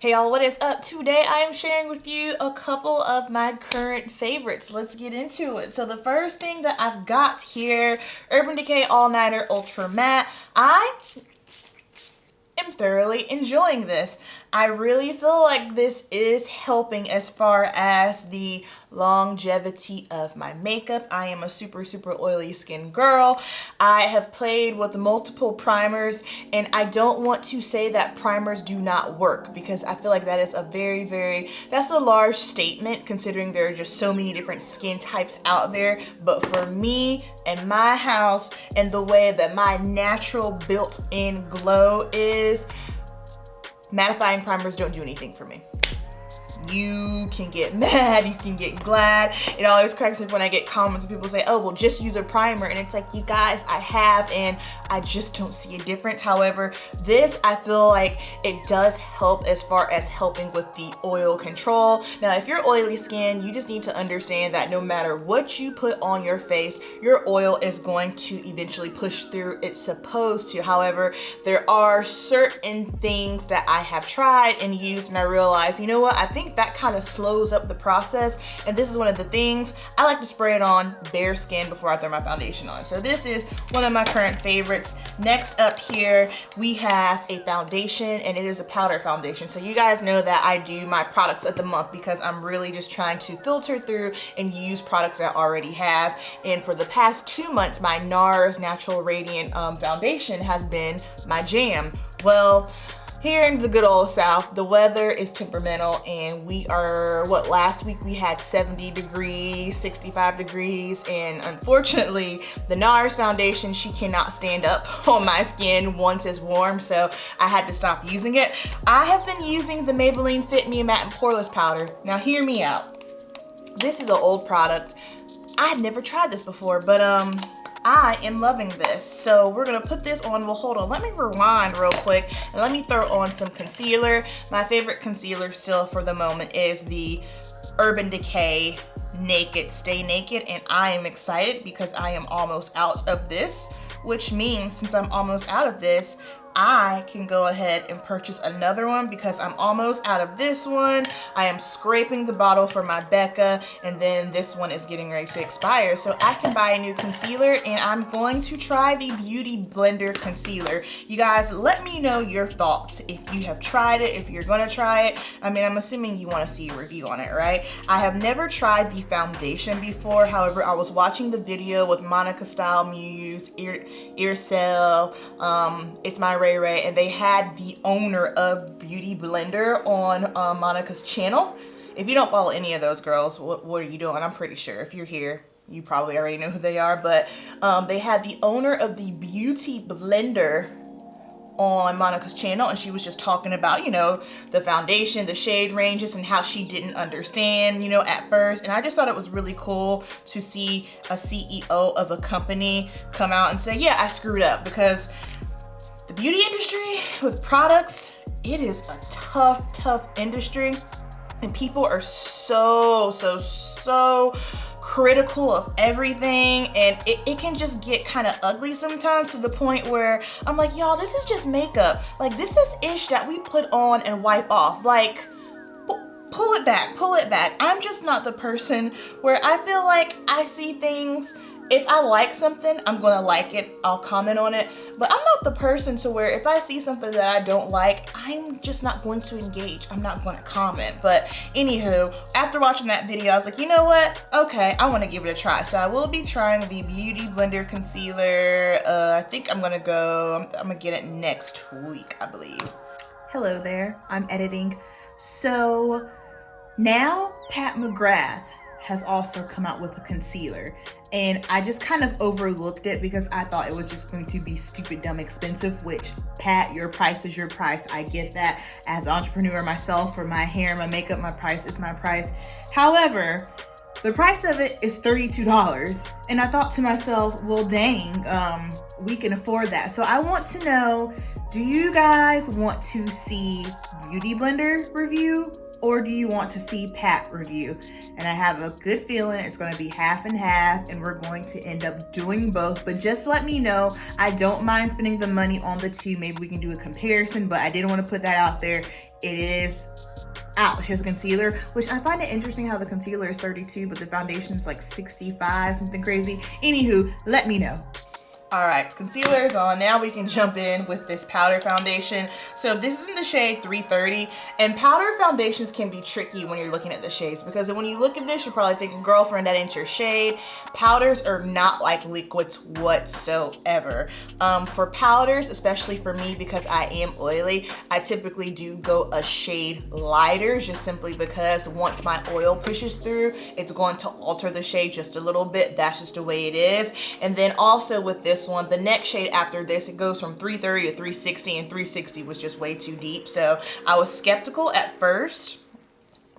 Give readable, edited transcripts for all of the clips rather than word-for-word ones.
Hey y'all, what is up? Today I am sharing with you a couple of my current favorites. Let's get into it. So the first thing that I've got here, Urban Decay All Nighter Ultra Matte. I am thoroughly enjoying this. I really feel like this is helping as far as the longevity of my makeup. I am a super oily skin girl. I have played with multiple primers, and I don't want to say that primers do not work, because I feel like that is that's a large statement considering there are just so many different skin types out there. But for me and my house and the way that my natural built-in glow is, mattifying primers don't do anything for me. You can get mad, you can get glad. It always cracks me up when I get comments and people say, oh, well, just use a primer. And it's like, you guys, I have, and I just don't see a difference. However, this, I feel like it does help as far as helping with the oil control. Now, if you're oily skin, you just need to understand that no matter what you put on your face, your oil is going to eventually push through. It's supposed to. However, there are certain things that I have tried and used, and I realized, you know what, I think that kind of slows up the process. And this is one of the things, I like to spray it on bare skin before I throw my foundation on. So this is one of my current favorites. Next up here, we have a foundation, and it is a powder foundation. So you guys know that I do my products of the month because I'm really just trying to filter through and use products that I already have. And for the past 2 months, my NARS Natural Radiant Foundation has been my jam. Well, here in the good old South, the weather is temperamental, and we are, last week we had 70 degrees, 65 degrees, and unfortunately, the NARS foundation, she cannot stand up on my skin once it's warm, so I had to stop using it. I have been using the Maybelline Fit Me Matte and Poreless powder. Now hear me out. This is an old product. I had never tried this before, but I am loving this. So we're gonna put this on. Well, hold on, let me rewind real quick and let me throw on some concealer. My favorite concealer still for the moment is the Urban Decay Naked Stay Naked, and I am excited because I am almost out of this, which means since I'm almost out of this, I can go ahead and purchase another one because I'm almost out of this one. I am scraping the bottle for my Becca, and then this one is getting ready to expire. So I can buy a new concealer, and I'm going to try the Beauty Blender Concealer. You guys, let me know your thoughts. If you have tried it, if you're gonna try it. I mean, I'm assuming you wanna see a review on it, right? I have never tried the foundation before. However, I was watching the video with Monica Style Muse, Earcell, It's My Ray Ray, and they had the owner of Beauty Blender on Monica's channel. If you don't follow any of those girls, what are you doing? I'm pretty sure if you're here, you probably already know who they are, but they had the owner of the Beauty Blender on Monica's channel, and she was just talking about, you know, the foundation, the shade ranges, and how she didn't understand, you know, at first. And I just thought it was really cool to see a CEO of a company come out and say, yeah, I screwed up, because the beauty industry with products, it is a tough industry, and people are so critical of everything, and it can just get kind of ugly sometimes, to the point where I'm like, y'all, this is just makeup. Like, this is ish that we put on and wipe off. Like, pull it back. I'm just not the person where I feel like I see things. If I like something, I'm gonna like it, I'll comment on it, but I'm not the person to where if I see something that I don't like, I'm just not going to engage, I'm not gonna comment. But anywho, after watching that video, I was like, you know what, okay, I wanna give it a try. So I will be trying the Beauty Blender Concealer. I think I'm gonna get it next week, I believe. Hello there, I'm editing. So now Pat McGrath has also come out with a concealer, and I just kind of overlooked it because I thought it was just going to be stupid dumb expensive, which, Pat, your price is your price. I get that. As an entrepreneur myself, for my hair and my makeup, my price is my price. However, the price of it is $32, and I thought to myself, well, dang, we can afford that. So I want to know, do you guys want to see Beauty Blender review, or do you want to see Pat review? And I have a good feeling it's gonna be half and half, and we're going to end up doing both. But just let me know. I don't mind spending the money on the two. Maybe we can do a comparison, but I didn't want to put that out there it is out. She has a concealer, which I find it interesting how the concealer is 32, but the foundation is like 65, something crazy. Anywho, let me know. All right, concealer is on. Now we can jump in with this powder foundation. So this is in the shade 330, and powder foundations can be tricky when you're looking at the shades, because when you look at this, you're probably thinking, girlfriend, that ain't your shade. Powders are not like liquids whatsoever. For powders, especially for me, because I am oily, I typically do go a shade lighter, just simply because once my oil pushes through, it's going to alter the shade just a little bit. That's just the way it is. And then also with this one, the next shade after this, it goes from 330 to 360, and 360 was just way too deep. So I was skeptical at first,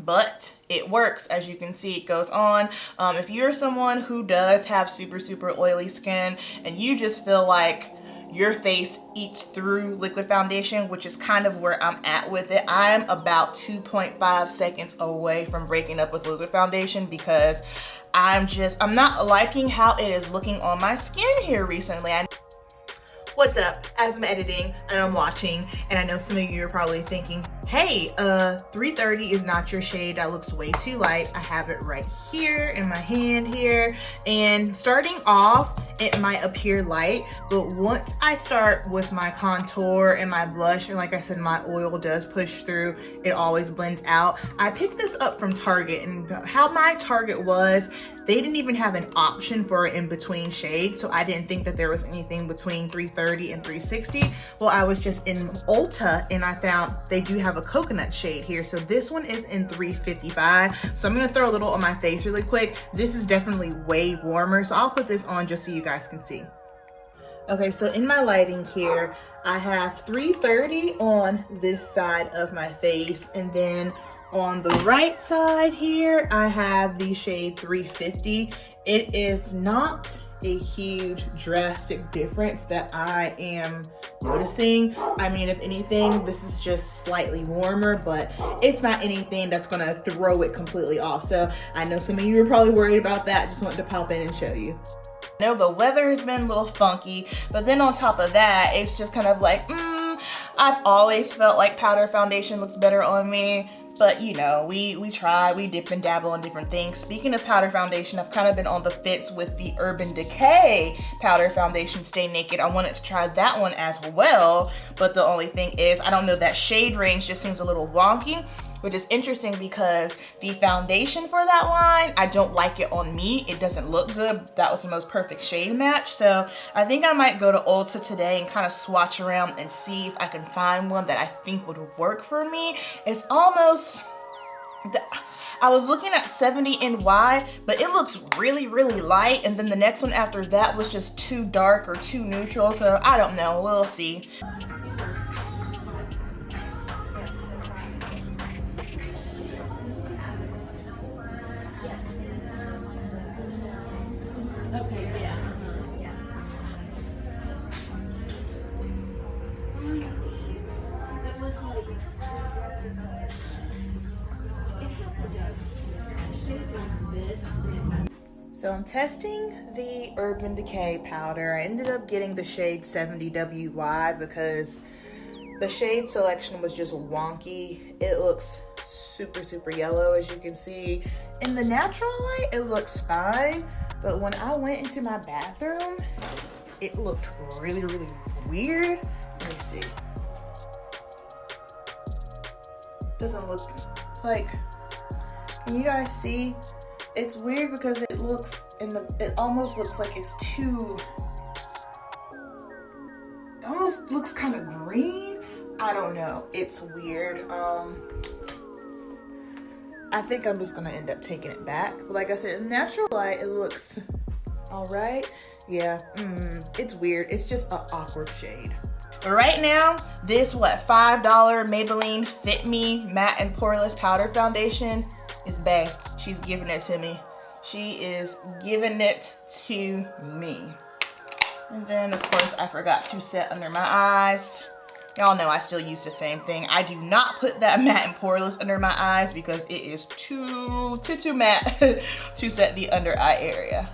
but it works. As you can see, it goes on. If you're someone who does have super oily skin and you just feel like your face eats through liquid foundation, which is kind of where I'm at with it, I'm about 2.5 seconds away from breaking up with liquid foundation, because I'm not liking how it is looking on my skin here recently. What's up? As I'm editing and I'm watching, and I know some of you are probably thinking, hey, 330 is not your shade. That looks way too light. I have it right here in my hand here. And starting off, it might appear light, but once I start with my contour and my blush, and like I said, my oil does push through, it always blends out. I picked this up from Target, and how my Target was, they didn't even have an option for an in-between shade, so I didn't think that there was anything between 330 and 360. Well, I was just in Ulta, and I found they do have a coconut shade here. So this one is in 355. So I'm gonna throw a little on my face really quick. This is definitely way warmer, so I'll put this on just so you guys can see. Okay, so in my lighting here, I have 330 on this side of my face, and then on the right side here, I have the shade 350. It is not a huge drastic difference that I am noticing. I mean, if anything, this is just slightly warmer, but it's not anything that's gonna throw it completely off. So I know some of you are probably worried about that. Just wanted to pop in and show you. I know the weather has been a little funky, but then on top of that, it's just kind of like, I've always felt like powder foundation looks better on me. But you know, we try, we dip and dabble on different things. Speaking of powder foundation, I've kind of been on the fence with the Urban Decay powder foundation Stay Naked. I wanted to try that one as well, but the only thing is, I don't know, that shade range just seems a little wonky, which is interesting because the foundation for that line, I don't like it on me. It doesn't look good. That was the most perfect shade match. So I think I might go to Ulta today and kind of swatch around and see if I can find one that I think would work for me. It's almost, I was looking at 70 NY, but it looks really light. And then the next one after that was just too dark or too neutral. So I don't know, we'll see. So I'm testing the Urban Decay powder. I ended up getting the shade 70 WY because the shade selection was just wonky. It looks super yellow, as you can see. In the natural light, it looks fine, but when I went into my bathroom, it looked really weird. Let me see. Doesn't look like, can you guys see? It's weird because it looks it almost looks like it's too, it almost looks kind of green. I don't know, it's weird. I think I'm just gonna end up taking it back. But like I said, in natural light, it looks all right. Yeah, it's weird. It's just an awkward shade. But right now, this $5 Maybelline Fit Me Matte and Poreless Powder Foundation is bae. She's giving it to me. She is giving it to me. And then, of course, I forgot to set under my eyes. Y'all know I still use the same thing. I do not put that matte and poreless under my eyes because it is too matte to set the under eye area.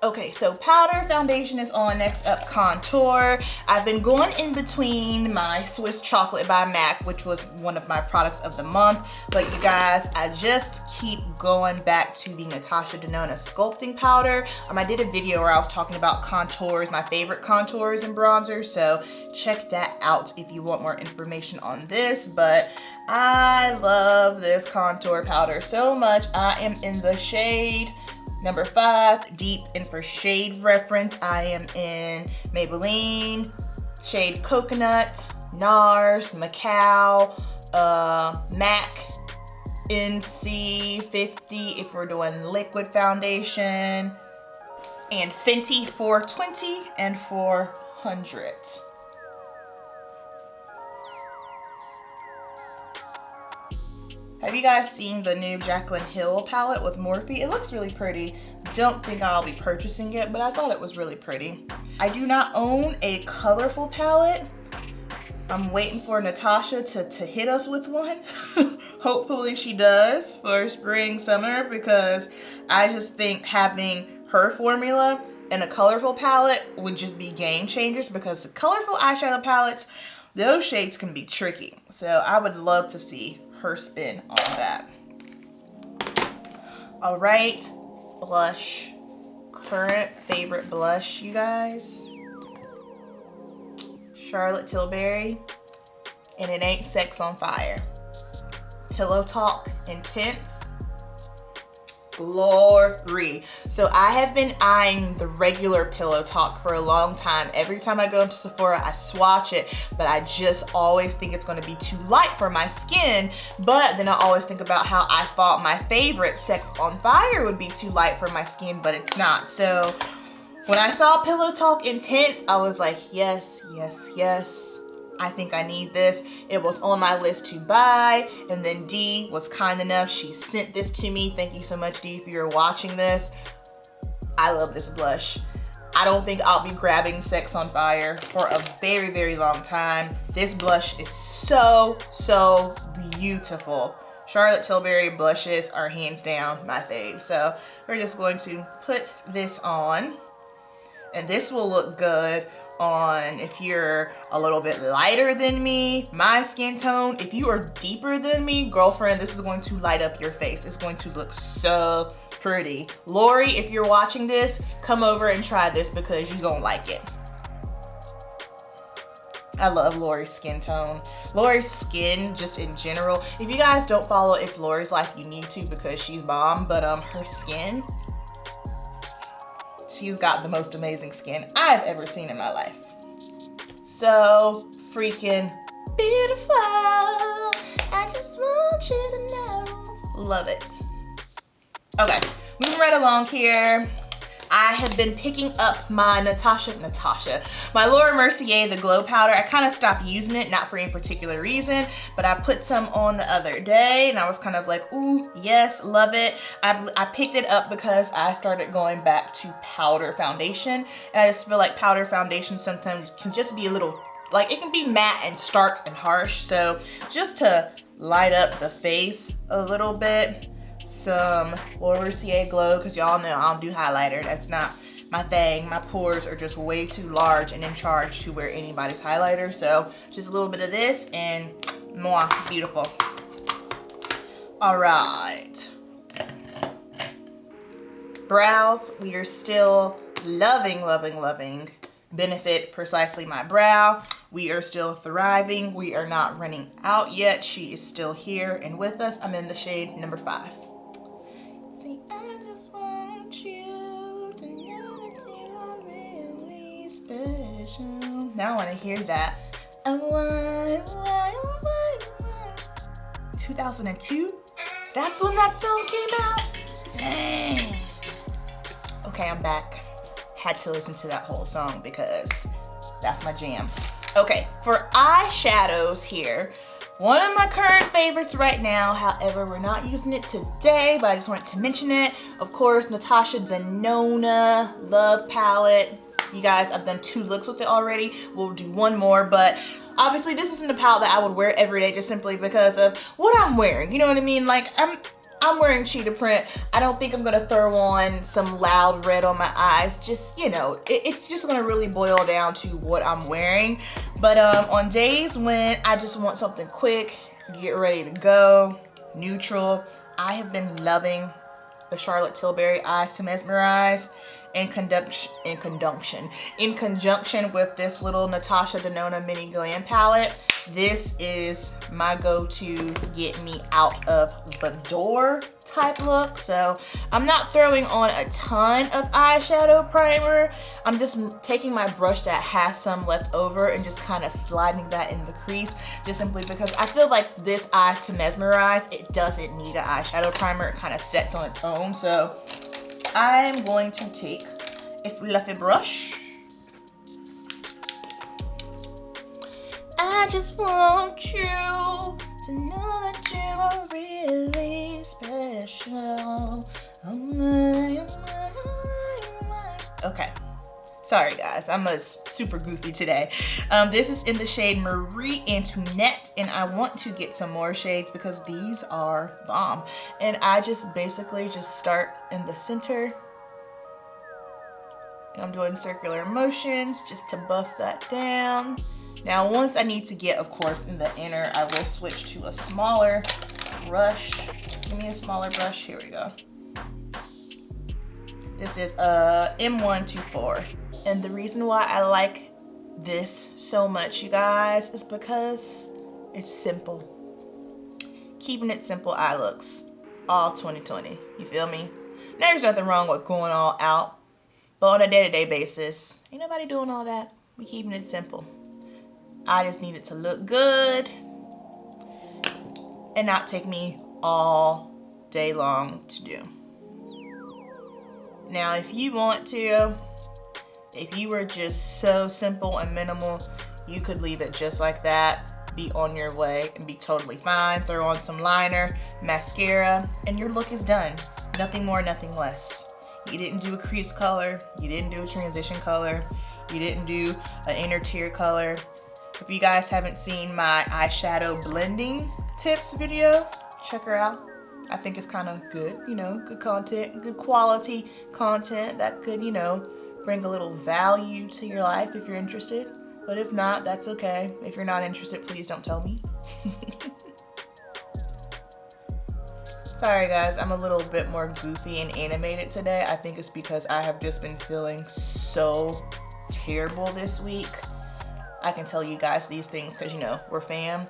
Okay, so powder, foundation is on. Next up, contour. I've been going in between my Swiss Chocolate by MAC, which was one of my products of the month. But you guys, I just keep going back to the Natasha Denona sculpting powder. I did a video where I was talking about contours, my favorite contours and bronzers. So check that out if you want more information on this. But I love this contour powder so much. I am in the shade number 5, deep, and for shade reference, I am in Maybelline, shade Coconut, NARS, Macao, MAC, NC50 if we're doing liquid foundation, and Fenty 420 and 400. Have you guys seen the new Jaclyn Hill palette with Morphe? It looks really pretty. Don't think I'll be purchasing it, but I thought it was really pretty. I do not own a colorful palette. I'm waiting for Natasha to hit us with one. Hopefully she does for spring, summer, because I just think having her formula and a colorful palette would just be game changers, because the colorful eyeshadow palettes, those shades can be tricky. So I would love to see her spin on that. All right, blush. Current favorite blush, you guys. Charlotte Tilbury, and it ain't Sex on Fire. Pillow Talk Intense. Glory. So I have been eyeing the regular Pillow Talk for a long time. Every time I go into Sephora, I swatch it, but I just always think it's going to be too light for my skin. But then I always think about how I thought my favorite Sex on Fire would be too light for my skin, but it's not. So when I saw Pillow Talk Intense, I was like, yes, yes, yes. I think I need this. It was on my list to buy, and then Dee was kind enough. She sent this to me. Thank you so much, Dee, if you're watching this. I love this blush. I don't think I'll be grabbing Sex on Fire for a very, very long time. This blush is so, so beautiful. Charlotte Tilbury blushes are hands down my fave. So we're just going to put this on, and this will look good on if you're a little bit lighter than me, my skin tone. If you are deeper than me, girlfriend, this is going to light up your face. It's going to look so pretty. Lori, if you're watching this, come over and try this because you're gonna like it. I love Lori's skin tone. Lori's skin, just in general. If you guys don't follow It's Lori's Life, you need to, because she's bomb, but her skin, she's got the most amazing skin I've ever seen in my life. So freaking beautiful. I just want you to know. Love it. Okay, moving right along here. I have been picking up my my Laura Mercier, the Glow Powder. I kind of stopped using it, not for any particular reason, but I put some on the other day and I was kind of like, ooh, yes, love it. I picked it up because I started going back to powder foundation, and I just feel like powder foundation sometimes can just be a little, like, it can be matte and stark and harsh. So just to light up the face a little bit, some Laura Mercier Glow, because y'all know I don't do highlighter. That's not my thing. My pores are just way too large and in charge to wear anybody's highlighter. So just a little bit of this and more beautiful. All right. Brows, we are still loving, loving, loving Benefit Precisely My Brow. We are still thriving. We are not running out yet. She is still here and with us. I'm in the shade number 5. See, I just want you to know that you are really special. Now I want to hear that. 2002? That's when that song came out? Dang. Okay, I'm back. Had to listen to that whole song because that's my jam. Okay, for eyeshadows here, one of my current favorites right now, however, we're not using it today, but I just wanted to mention it. Of course, Natasha Denona Love Palette. You guys, I've done 2 looks with it already. We'll do 1 more, but obviously this isn't a palette that I would wear every day just simply because of what I'm wearing. You know what I mean? Like, I'm wearing cheetah print. I don't think I'm gonna throw on some loud red on my eyes. Just, you know, it's just gonna really boil down to what I'm wearing. But on days when I just want something quick, get ready to go, neutral, I have been loving the Charlotte Tilbury Eyes to Mesmerize in conjunction with this little Natasha Denona Mini Glam palette. This is my go-to get me out of the door type look. So I'm not throwing on a ton of eyeshadow primer. I'm just taking my brush that has some left over and just kind of sliding that in the crease, just simply because I feel like this Eyes to Mesmerize, it doesn't need an eyeshadow primer. It kind of sets on its own. So I'm going to take a fluffy brush. I just want you to know that you are really special. Okay. Sorry guys, I'm super goofy today. This is in the shade Marie Antoinette, and I want to get some more shades because these are bomb. And I just basically just start in the center. And I'm doing circular motions just to buff that down. Now, once I need to get, of course, in the inner, I will switch to a smaller brush. Give me a smaller brush. Here we go. This is a M124. And the reason why I like this so much, you guys, is because it's simple. Keeping it simple eye looks all 2020. You feel me? There's nothing wrong with going all out. But on a day-to-day basis, ain't nobody doing all that. We keeping it simple. I just need it to look good and not take me all day long to do. Now, if you want to, if you were just so simple and minimal, you could leave it just like that, be on your way and be totally fine. Throw on some liner, mascara, and your look is done. Nothing more, nothing less. You didn't do a crease color, you didn't do a transition color, you didn't do an inner tear color. If you guys haven't seen my eyeshadow blending tips video, check her out. I think it's kind of good, you know, good content, good quality content that could, you know, bring a little value to your life if you're interested. But if not, that's okay. If you're not interested, please don't tell me. Sorry guys, I'm a little bit more goofy and animated today. I think it's because I have just been feeling so terrible this week. I can tell you guys these things because, you know, we're fam.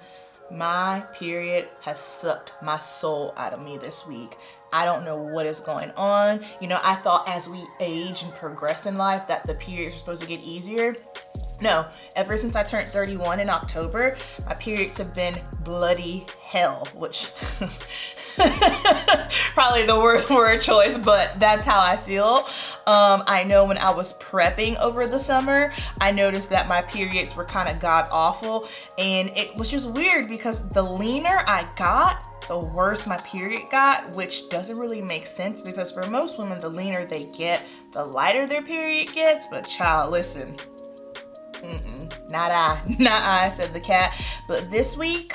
My period has sucked my soul out of me this week. I don't know what is going on. You know, I thought as we age and progress in life that the periods are supposed to get easier. No, ever since I turned 31 in October, my periods have been bloody hell, which probably the worst word choice, but that's how I feel. I know when I was prepping over the summer, I noticed that my periods were kind of god awful, and it was just weird because the leaner I got, the worse my period got, which doesn't really make sense because for most women, the leaner they get, the lighter their period gets. But child, listen, not I, said the cat. But this week,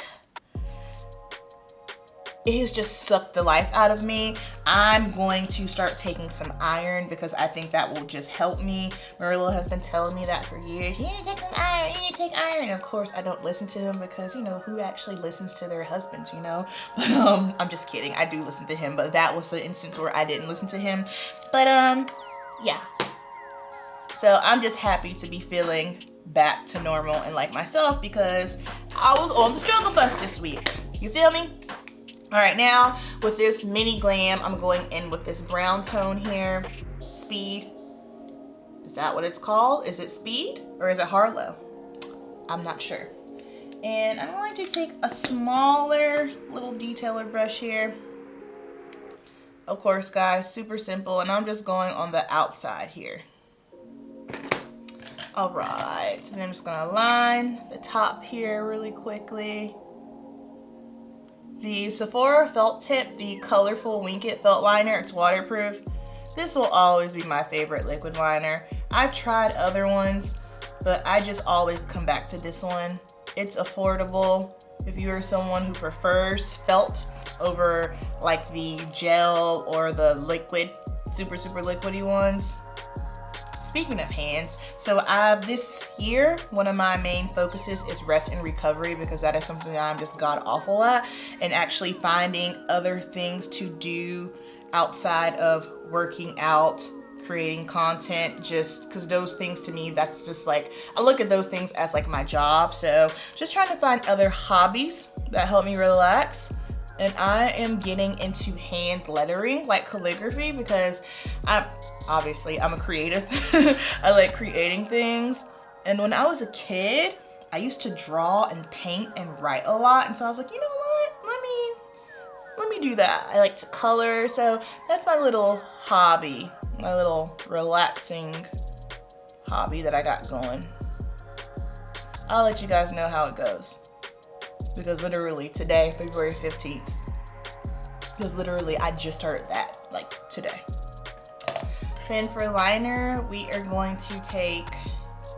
it has just sucked the life out of me. I'm going to start taking some iron because I think that will just help me. Marilla has been telling me that for years. You need to take some iron, you need to take iron. And of course, I don't listen to him because, you know, who actually listens to their husbands, you know? But I'm just kidding. I do listen to him, but that was the instance where I didn't listen to him. But yeah. So I'm just happy to be feeling back to normal and like myself because I was on the struggle bus this week. You feel me? All right, now with this mini glam, I'm going in with this brown tone here. Speed. Is that what it's called? Is it Speed or is it Harlow? I'm not sure. And I'm going to take a smaller little detailer brush here. Of course, guys, super simple. And I'm just going on the outside here. All right, so then I'm just gonna line the top here really quickly. The Sephora felt tip, the Colourful Wink It felt liner, it's waterproof. This will always be my favorite liquid liner. I've tried other ones, but I just always come back to this one. It's affordable. If you are someone who prefers felt over like the gel or the liquid, super liquidy ones. Speaking of hands, so this year, one of my main focuses is rest and recovery, because that is something that I'm just god awful at, and actually finding other things to do outside of working out, creating content, just because those things to me, that's just like, I look at those things as like my job. So just trying to find other hobbies that help me relax. And I am getting into hand lettering, like calligraphy, because I'm a creative. I like creating things. And when I was a kid, I used to draw and paint and write a lot. And so I was like, you know what? Let me do that. I like to color. So that's my little hobby, my little relaxing hobby that I got going. I'll let you guys know how it goes. Because literally today, February 15th, because literally I just started that like today. Then for liner, we are going to take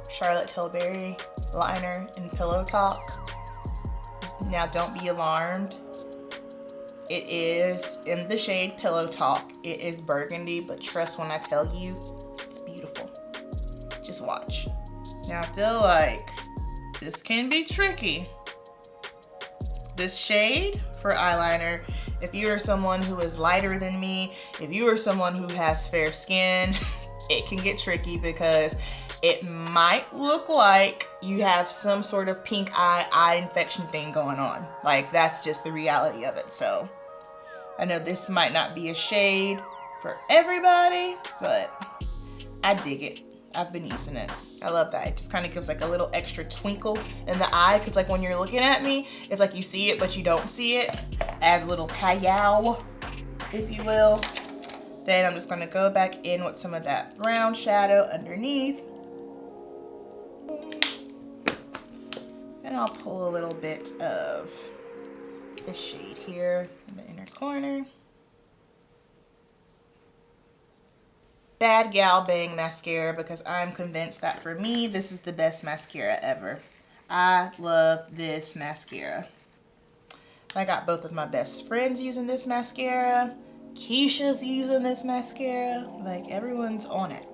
Charlotte Tilbury liner in Pillow Talk. Now don't be alarmed. It is in the shade Pillow Talk. It is burgundy, but trust when I tell you, it's beautiful. Just watch. Now I feel like this can be tricky. This shade for eyeliner, if you are someone who is lighter than me, if you are someone who has fair skin, it can get tricky because it might look like you have some sort of pink eye infection thing going on. Like, that's just the reality of it. So I know this might not be a shade for everybody, but I dig it. I've been using it. I love that. It just kind of gives like a little extra twinkle in the eye, because like when you're looking at me, it's like you see it, but you don't see it. Adds a little payow, if you will. Then I'm just gonna go back in with some of that brown shadow underneath. Then I'll pull a little bit of this shade here in the inner corner. Bad Gal Bang mascara, because I'm convinced that for me, this is the best mascara ever. I love this mascara. I got both of my best friends using this mascara. Keisha's using this mascara. Like, everyone's on it.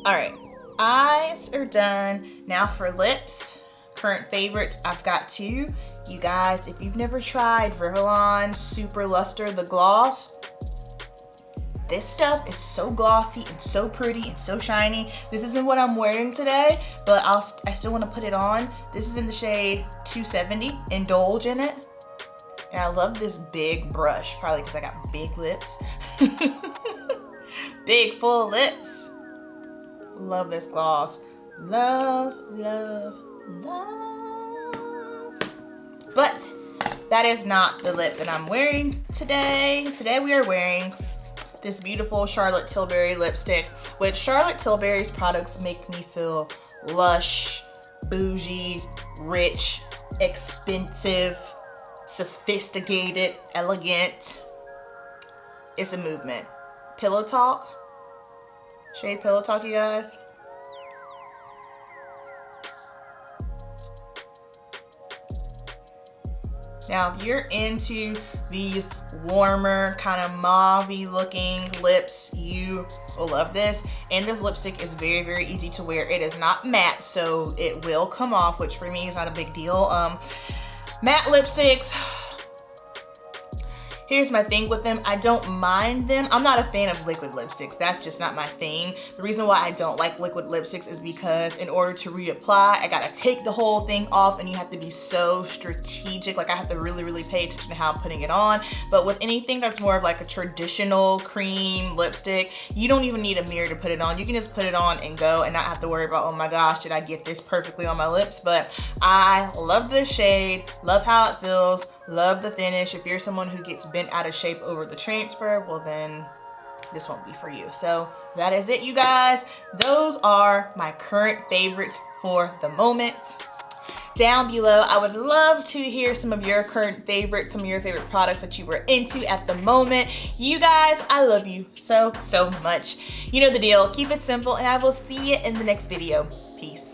All right, eyes are done. Now for lips, current favorites, I've got two. You guys, if you've never tried Revlon Super Luster, the gloss, this stuff is so glossy and so pretty and so shiny. This isn't what I'm wearing today, but I still want to put it on. This is in the shade 270, Indulge in it. And I love this big brush, probably because I got big lips. Big, full lips. Love this gloss. Love, love, love. But that is not the lip that I'm wearing today. Today we are wearing this beautiful Charlotte Tilbury lipstick, which Charlotte Tilbury's products make me feel lush, bougie, rich, expensive, sophisticated, elegant. It's a movement. Pillow Talk, shade Pillow Talk, you guys. Now, if you're into these warmer, kind of mauve-y looking lips, you will love this. And this lipstick is very, very easy to wear. It is not matte, so it will come off, which for me is not a big deal. Matte lipsticks, here's my thing with them. I don't mind them. I'm not a fan of liquid lipsticks. That's just not my thing. The reason why I don't like liquid lipsticks is because in order to reapply, I gotta take the whole thing off, and you have to be so strategic. Like, I have to really, really pay attention to how I'm putting it on. But with anything that's more of like a traditional cream lipstick, you don't even need a mirror to put it on. You can just put it on and go and not have to worry about, oh my gosh, did I get this perfectly on my lips? But I love this shade, love how it feels, love the finish. If you're someone who gets bent out of shape over the transfer, well then this won't be for you. So that is it, you guys. Those are my current favorites for the moment. Down below, I would love to hear some of your current favorites, some of your favorite products that you were into at the moment. You guys, I love you so, so much. You know the deal. Keep it simple, and I will see you in the next video. Peace.